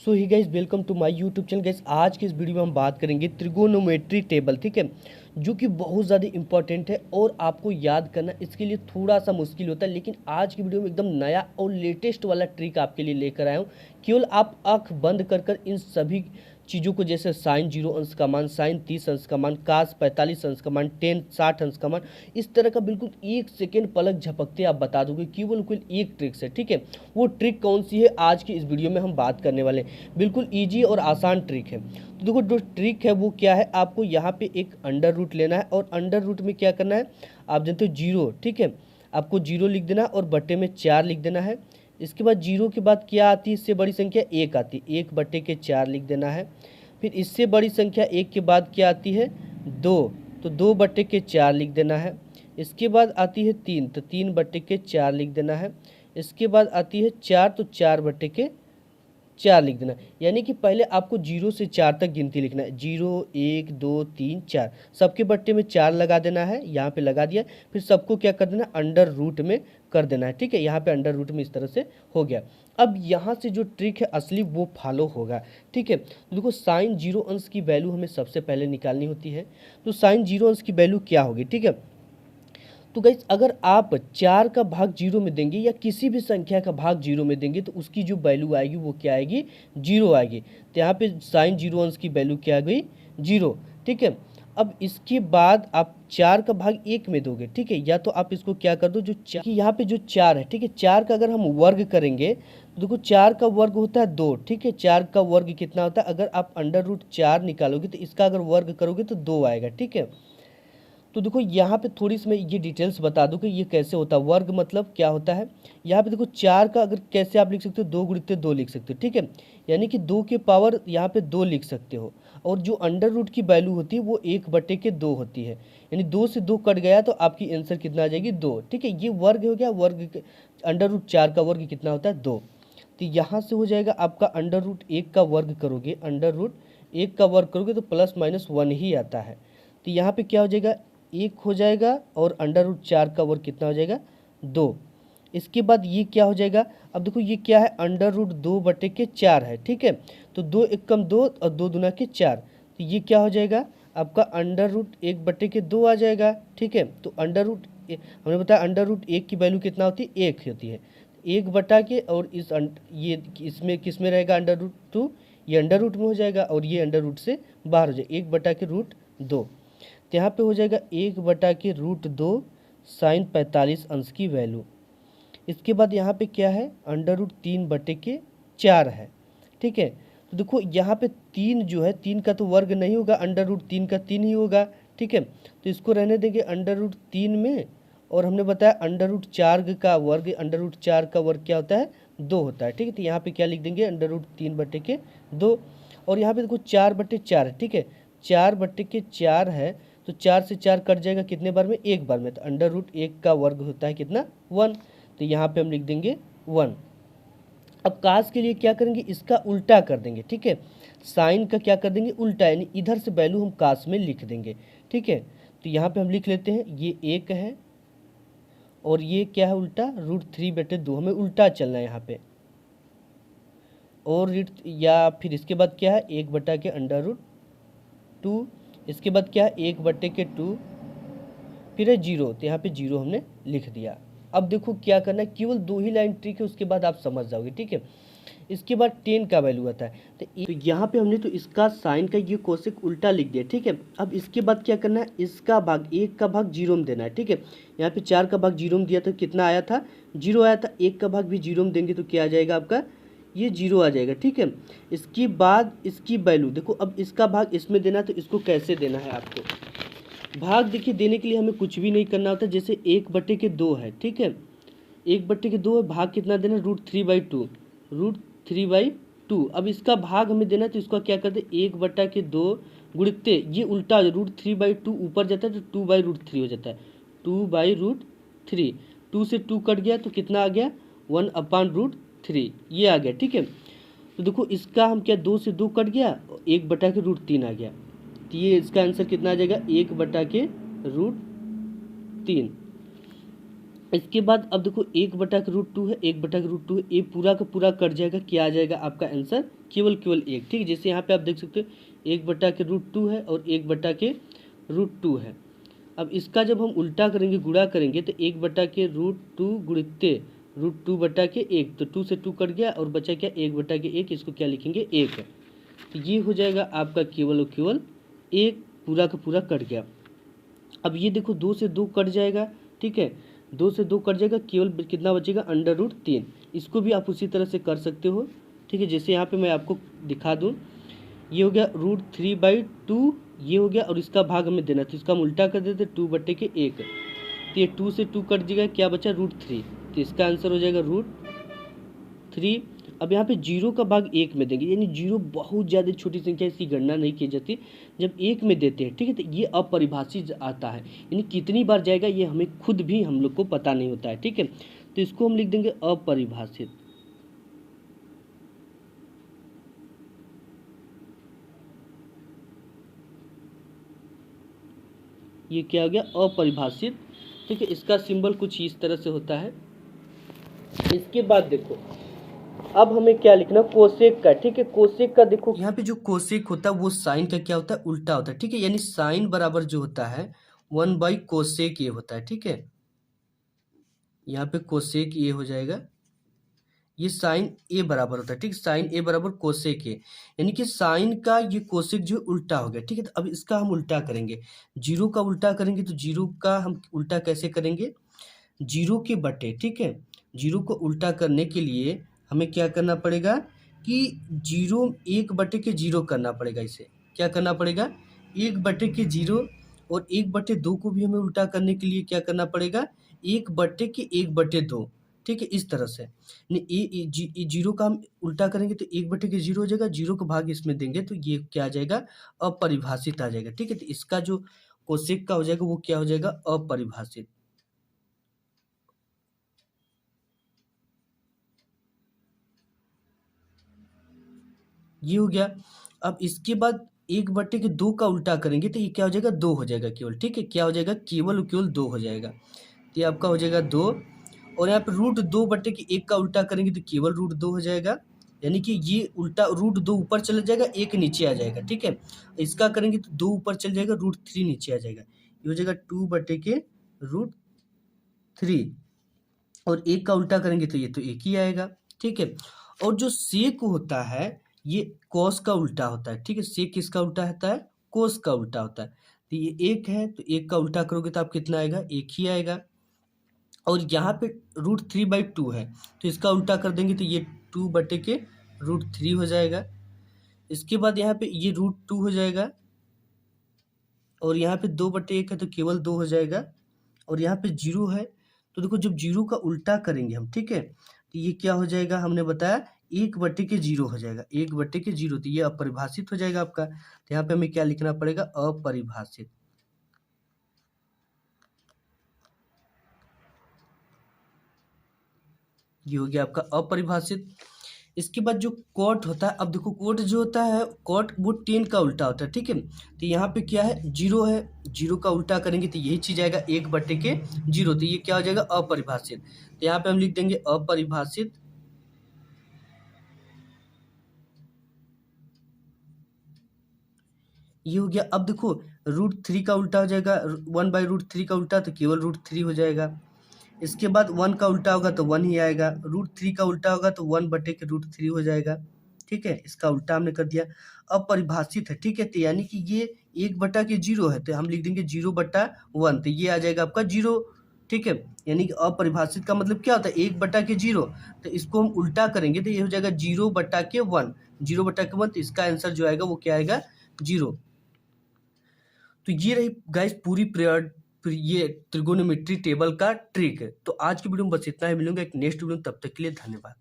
So hi guys welcome to my YouTube channel. Guys आज के इस वीडियो में हम बात करेंगे त्रिगोनोमेट्री टेबल, ठीक है, जो कि बहुत ज़्यादा इंपॉर्टेंट है और आपको याद करना इसके लिए थोड़ा सा मुश्किल होता है। लेकिन आज की वीडियो में एकदम नया और लेटेस्ट वाला ट्रिक आपके लिए लेकर आया हूँ। केवल आप आँख बंद कर कर इन सभी चीज़ों को, जैसे साइन 0 अंश का मान, साइन 30 अंश का मान, कास 45 अंश का मान, टेन 60 अंश का मान, इस तरह का बिल्कुल 1 सेकेंड पलक झपकते आप बता दोगे। केवल एक ट्रिक से, ठीक है। वो ट्रिक कौन सी है आज की इस वीडियो में हम बात करने वाले हैं। बिल्कुल ईजी और आसान ट्रिक है। तो देखो जो ट्रिक है वो क्या है, आपको यहाँ पे एक अंडर रूट लेना है और अंडर रूट में क्या करना है, आप जानते हो 0, ठीक है। आपको 0 लिख देना और बट्टे में 4 लिख देना है। इसके बाद 0 के बाद क्या आती है, इससे बड़ी संख्या 1 आती है, 1 बट्टे के 4 लिख देना है। फिर इससे बड़ी संख्या 1 के बाद क्या आती है, 2, तो 2 बट्टे के 4 लिख देना है। इसके बाद आती है 3, तो 3 बट्टे के 4 लिख देना है। इसके बाद आती है 4, तो 4 बट्टे के 4 लिख देना। यानी कि पहले आपको 0 से 4 तक गिनती लिखना है। 0 1 2 3 4, सबके बट्टे में 4 लगा देना है, यहाँ पे लगा दिया। फिर सबको क्या कर देना, अंडर रूट में कर देना है, ठीक है। यहाँ पे अंडर रूट में इस तरह से हो गया। अब यहाँ से जो ट्रिक है असली वो फॉलो होगा, ठीक है। तो देखो साइन 0 अंश की वैल्यू हमें सबसे पहले निकालनी होती है। तो साइन 0 अंश की वैल्यू क्या होगी, ठीक है। तो गाइस अगर आप 4 का भाग 0 में देंगे या किसी भी संख्या का भाग 0 में देंगे तो उसकी जो वैल्यू आएगी वो क्या आएगी, 0 आएगी। तो यहाँ पे साइन 0 अंश की वैल्यू क्या आ गई, 0, ठीक है। अब इसके बाद आप 4 का भाग 1 में दोगे, ठीक है, या तो आप इसको क्या कर दो, जो यहाँ पे जो 4 है, ठीक है, 4 का अगर हम वर्ग करेंगे तो देखो 4 का वर्ग होता है 2, ठीक है। 4 का वर्ग कितना होता है, अगर आप अंडर रूट 4 निकालोगे तो इसका अगर वर्ग करोगे तो 2 आएगा, ठीक है। तो देखो यहाँ पे थोड़ी सी मैं ये डिटेल्स बता दूं कि ये कैसे होता है, वर्ग मतलब क्या होता है। यहाँ पे देखो 4 का अगर कैसे आप लिख सकते हो, 2 गुणित 2 लिख सकते हो, ठीक है। यानी कि 2 के पावर यहाँ पे 2 लिख सकते हो। और जो अंडर रूट की वैल्यू होती है वो 1 बटे के 2 होती है। यानी 2 से 2 कट गया तो आपकी आंसर कितना आ जाएगी, 2, ठीक है। ये वर्ग हो गया, वर्ग अंडर रूट 4 का वर्ग कितना होता है, 2। तो यहाँ से हो जाएगा आपका अंडर रूट 1 का वर्ग करोगे, अंडर रूट 1 का वर्ग करोगे तो प्लस माइनस 1 ही आता है। तो यहाँ पे क्या हो जाएगा, 1 हो जाएगा और अंडर रूट 4 का वर्ग कितना हो जाएगा, 2। इसके बाद ये क्या हो जाएगा, अब देखो ये क्या है, अंडर रूट 2 बटे के 4 है, ठीक है। तो 2 एक कम 2 और 2 दूना के 4, तो ये क्या हो जाएगा आपका अंडर रूट 1 बटे के 2 आ जाएगा, ठीक है। तो अंडर रूट हमने बताया अंडर रूट 1 की वैल्यू कितना होती है, 1 होती है। 1 बटा के और ये इसमें किस में रहेगा, अंडर रूट 2, ये अंडर रूट में हो जाएगा और ये अंडर रूट से बाहर हो जाएगा, 1 बटा के रूट 2। तो यहाँ पे हो जाएगा 1 बटा के रूट 2 साइन 45 अंश की वैल्यू। इसके बाद यहाँ पे क्या है, अंडर रूट 3 बटे के 4 है, ठीक है। तो देखो यहाँ पे 3 जो है, 3 का तो वर्ग नहीं होगा, अंडर रूट 3 का 3 ही होगा, ठीक है। तो इसको रहने देंगे अंडर रूट 3 में। और हमने बताया अंडर रूट 4 का वर्ग, अंडर रूट 4 का वर्ग क्या होता है, 2 होता है, ठीक है। तो यहाँ पे क्या लिख देंगे, अंडर रूट 3 बटे के 2। और यहाँ पे देखो 4 बटे 4 है, ठीक है, 4 बटे के 4 है। तो 4 से 4 कट जाएगा कितने बार में, एक बार में। तो अंडर रूट 1 का वर्ग होता है कितना, 1। तो यहाँ पे हम लिख देंगे 1। अब कास के लिए क्या करेंगे, इसका उल्टा कर देंगे, ठीक है। साइन का क्या कर देंगे, उल्टा, यानी इधर से वैल्यू हम कास में लिख देंगे, ठीक है। तो यहाँ पे हम लिख लेते हैं ये 1 है और ये क्या है उल्टा, रूट 3 बटे 2, हमें उल्टा चलना है यहाँ पे। और या फिर इसके बाद क्या है, 1 बटा के अंडर रूट 2। इसके बाद क्या है, 1 बटे के 2, फिर है 0। तो यहाँ पे 0 हमने लिख दिया। अब देखो क्या करना है, केवल 2 ही लाइन ट्रिक है, उसके बाद आप समझ जाओगे, ठीक है। इसके बाद 10 का वैल्यू आता है। तो यहाँ पे हमने तो इसका साइन का ये कोसेक उल्टा लिख दिया, ठीक है। अब इसके बाद क्या करना है, इसका भाग 1 का भाग 0 में देना है, ठीक है। यहाँ पे 4 का भाग 0 में दिया तो कितना आया था, 0 आया था। 1 का भाग भी 0 में देंगे तो क्या आ जाएगा आपका, ये 0 आ जाएगा, ठीक है। इसके बाद इसकी वैल्यू देखो, अब इसका भाग इसमें देना, तो इसको कैसे देना है आपको, भाग देखिए देने के लिए हमें कुछ भी नहीं करना होता। जैसे 1 बटे के 2 है, ठीक है, 1 बटे के 2 है, भाग कितना देना, रूट 3/2, रूट 3/2। अब इसका भाग हमें देना, तो इसका क्या करते, 1 बटा के 2 गुणित, ये उल्टा रूट 3/2 ऊपर जाता है तो 2/√3 हो जाता है, 2/√3। 2 से 2 कट गया तो कितना आ गया, 1/√3, ये आ गया, ठीक है। तो देखो इसका हम क्या, 2 से 2 कट गया, 1 बटा के रूट 3 आ गया। तो ये इसका आंसर कितना आ जाएगा, 1 बटा के रूट 3। इसके बाद अब देखो 1/√2 है, 1/√2 है, ये पूरा का पूरा कट जाएगा, क्या आ जाएगा आपका आंसर, केवल केवल 1। ठीक है, जैसे यहाँ पे आप देख सकते हो 1/√2 है और 1/√2 है। अब इसका जब हम उल्टा करेंगे, गुणा करेंगे, तो 1/√2 गुणित्ते √2/1, तो 2 से 2 कट गया और बचा क्या 1/1, इसको क्या लिखेंगे 1। तो ये हो जाएगा आपका केवल और केवल 1, पूरा का पूरा कट गया। अब ये देखो 2 से 2 कट जाएगा, ठीक है, 2 से 2 कट जाएगा, केवल कितना बचेगा √3। इसको भी आप उसी तरह से कर सकते हो। ठीक है, जैसे यहाँ पे मैं आपको दिखा दूँ, ये हो गया √3/2, ये हो गया, और इसका भाग हमें देना, तो इसका हम उल्टा कर देते 2/1। तो ये 2 से 2 कट जाएगा, क्या बचा √3, तो इसका आंसर हो जाएगा √3। अब यहाँ पे जीरो का भाग 1 में देंगे, यानी जीरो बहुत ज़्यादा छोटी संख्या, इसकी गणना नहीं की जाती। जब 1 में देते हैं, ठीक है, तो ये अपरिभाषित आता है, यानी कितनी बार जाएगा ये हमें खुद भी हम लोग को पता नहीं होता है। ठीक है, तो इसको हम लिख देंगे अपरिभाषित। ये क्या हो गया अपरिभाषित। ठीक है, इसका सिंबल कुछ इस तरह से होता है। इसके बाद देखो अब हमें क्या लिखना, कोसेक का। ठीक है, कोसेक का देखो यहाँ पे जो कोसेक होता है वो साइन का क्या होता है, उल्टा होता है। ठीक है, यानी साइन बराबर जो होता है 1/कोसेक ये होता है। ठीक है, यहाँ पे कोसेक ये हो जाएगा, ये साइन ए बराबर होता है। ठीक है, साइन ए बराबर कोसेक ए, यानी कि साइन का ये कोसेक जो उल्टा हो गया। ठीक है, तो अब इसका हम उल्टा करेंगे, जीरो का उल्टा करेंगे, तो जीरो का हम उल्टा कैसे करेंगे, जीरो के बटे। ठीक है, जीरो को उल्टा करने के लिए हमें क्या करना पड़ेगा कि जीरो 1/0 करना पड़ेगा। इसे क्या करना पड़ेगा 1/0, और 1/2 को भी हमें उल्टा करने के लिए क्या करना पड़ेगा 1/1/2। ठीक है, इस तरह से जीरो का हम उल्टा करेंगे तो 1/0 हो जाएगा, जीरो का भाग इसमें देंगे तो ये क्या आ जाएगा अपरिभाषित आ जाएगा। ठीक है, तो इसका जो कोसेक का हो जाएगा वो क्या हो जाएगा अपरिभाषित। ये हो गया। अब इसके बाद 1/2 का उल्टा करेंगे तो ये क्या हो जाएगा 2 हो जाएगा केवल। ठीक है, क्या हो जाएगा केवल और केवल 2 हो जाएगा, तो ये आपका हो जाएगा 2। और यहाँ पे √2/1 का उल्टा करेंगे तो केवल √2 हो जाएगा, यानी कि ये उल्टा √2 ऊपर चला जाएगा, 1 नीचे आ जाएगा। ठीक है, इसका करेंगे तो 2 ऊपर चल जाएगा, √3 नीचे आ जाएगा, ये हो जाएगा 2/√3। और 1 का उल्टा करेंगे तो ये तो 1 ही आएगा। ठीक है, और जो सेक होता है ये कॉस का उल्टा होता है। ठीक है, सेक किसका उल्टा होता है, कोस का उल्टा होता है। तो ये 1 है, तो 1 का उल्टा करोगे तो आप कितना आएगा 1 ही आएगा। और यहाँ पे √3/2 है, तो इसका उल्टा कर देंगे तो ये 2/√3 हो जाएगा। इसके बाद यहाँ पे ये √2 हो जाएगा, और यहाँ पे 2/1 है तो केवल 2 हो जाएगा। और यहाँ पे जीरो है, तो देखो जब जीरो का उल्टा करेंगे हम, ठीक है, तो ये क्या हो जाएगा हमने बताया 1/0 हो जाएगा, 1/0, तो ये अपरिभाषित हो जाएगा आपका। तो यहाँ पे हमें क्या लिखना पड़ेगा अपरिभाषित। ये हो गया आपका अपरिभाषित। इसके बाद जो कॉट होता है, अब देखो कॉट जो होता है, कॉट वो 10 का उल्टा होता है। ठीक है, तो यहाँ पे क्या है जीरो है, जीरो का उल्टा करेंगे तो यही चीज आएगा 1/0, तो ये क्या हो जाएगा अपरिभाषित। तो यहाँ पे हम लिख देंगे अपरिभाषित। ये हो गया। अब देखो √3 का उल्टा हो जाएगा, 1/√3 का उल्टा तो केवल √3 हो जाएगा। इसके बाद 1 का उल्टा होगा तो 1 ही आएगा, √3 का उल्टा होगा तो 1/√3 हो जाएगा। ठीक है, इसका उल्टा हमने कर दिया। अब परिभाषित है, ठीक है, तो यानी कि ये 1/0 है, तो हम लिख देंगे 0/1, तो ये आ जाएगा आपका 0। ठीक है, यानी कि अपरिभाषित का मतलब क्या होता है 1/0, तो इसको हम उल्टा करेंगे तो ये हो जाएगा 0/1, 0/1, तो इसका आंसर जो आएगा वो क्या आएगा 0। तो ये रही गाइस पूरी ये त्रिगोनोमेट्री टेबल का ट्रिक है। तो आज की वीडियो में बस इतना ही, मिलूंगा एक नेक्स्ट वीडियो, तब तक के लिए धन्यवाद।